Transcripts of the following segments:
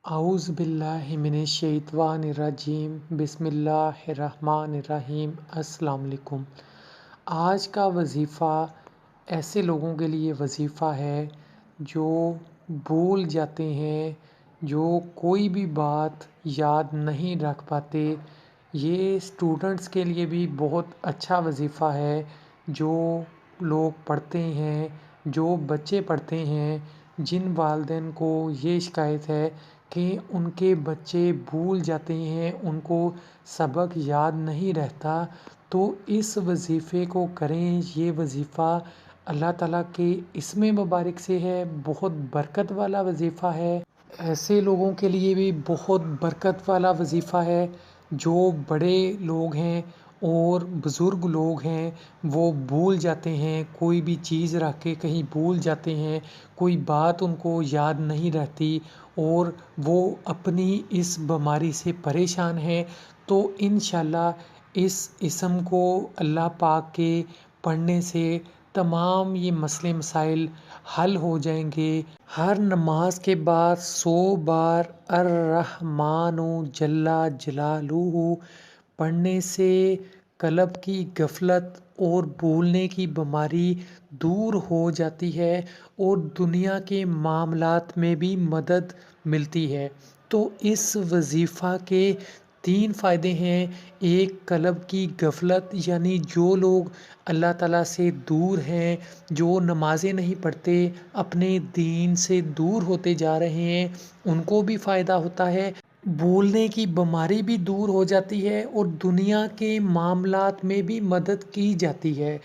اعوذ باللہ من الشیطان الرجیم بسم اللہ الرحمن الرحیم۔ السلام علیکم۔ آج کا وظیفہ ایسے لوگوں کے لیے وظیفہ ہے جو بھول جاتے ہیں، جو کوئی بھی بات یاد نہیں رکھ پاتے۔ یہ اسٹوڈنٹس کے لیے بھی بہت اچھا وظیفہ ہے۔ جو لوگ پڑھتے ہیں، جو بچے پڑھتے ہیں، جن والدین کو یہ شکایت ہے کہ ان کے بچے بھول جاتے ہیں، ان کو سبق یاد نہیں رہتا، تو اس وظیفے کو کریں۔ یہ وظیفہ اللہ تعالیٰ کے اسم مبارک سے ہے، بہت برکت والا وظیفہ ہے۔ ایسے لوگوں کے لیے بھی بہت برکت والا وظیفہ ہے جو بڑے لوگ ہیں اور بزرگ لوگ ہیں، وہ بھول جاتے ہیں، کوئی بھی چیز رکھ کے کہیں بھول جاتے ہیں، کوئی بات ان کو یاد نہیں رہتی اور وہ اپنی اس بیماری سے پریشان ہیں۔ تو انشاءاللہ اس اسم کو اللہ پاک کے پڑھنے سے تمام یہ مسئلے مسائل حل ہو جائیں گے۔ ہر نماز کے بعد 100 بار الرحمن جل جلالہ پڑھنے سے قلب کی غفلت اور بھولنے کی بیماری دور ہو جاتی ہے اور دنیا کے معاملات میں بھی مدد ملتی ہے۔ تو اس وظیفہ کے 3 فائدے ہیں۔ ایک، قلب کی غفلت، یعنی جو لوگ اللہ تعالیٰ سے دور ہیں، جو نمازیں نہیں پڑھتے، اپنے دین سے دور ہوتے جا رہے ہیں، ان کو بھی فائدہ ہوتا ہے۔ بھولنے کی بیماری بھی دور ہو جاتی ہے اور دنیا کے معاملات میں بھی مدد کی جاتی ہے۔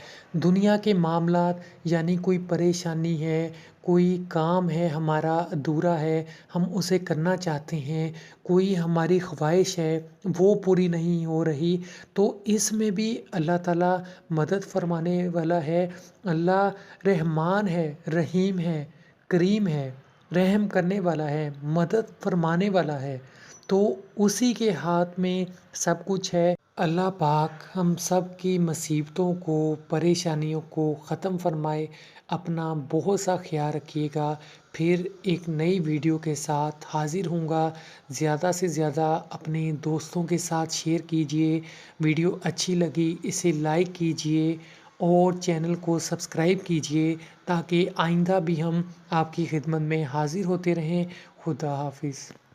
دنیا کے معاملات یعنی کوئی پریشانی ہے، کوئی کام ہے ہمارا ادھورا ہے، ہم اسے کرنا چاہتے ہیں، کوئی ہماری خواہش ہے وہ پوری نہیں ہو رہی، تو اس میں بھی اللہ تعالیٰ مدد فرمانے والا ہے۔ اللہ رحمان ہے، رحیم ہے، کریم ہے، رحم کرنے والا ہے، مدد فرمانے والا ہے، تو اسی کے ہاتھ میں سب کچھ ہے۔ اللہ پاک ہم سب کی مصیبتوں کو، پریشانیوں کو ختم فرمائے۔ اپنا بہت سا خیال رکھیے گا۔ پھر ایک نئی ویڈیو کے ساتھ حاضر ہوں گا۔ زیادہ سے زیادہ اپنے دوستوں کے ساتھ شیئر کیجئے۔ ویڈیو اچھی لگی اسے لائک کیجئے اور چینل کو سبسکرائب کیجئے تاکہ آئندہ بھی ہم آپ کی خدمت میں حاضر ہوتے رہیں۔ خدا حافظ۔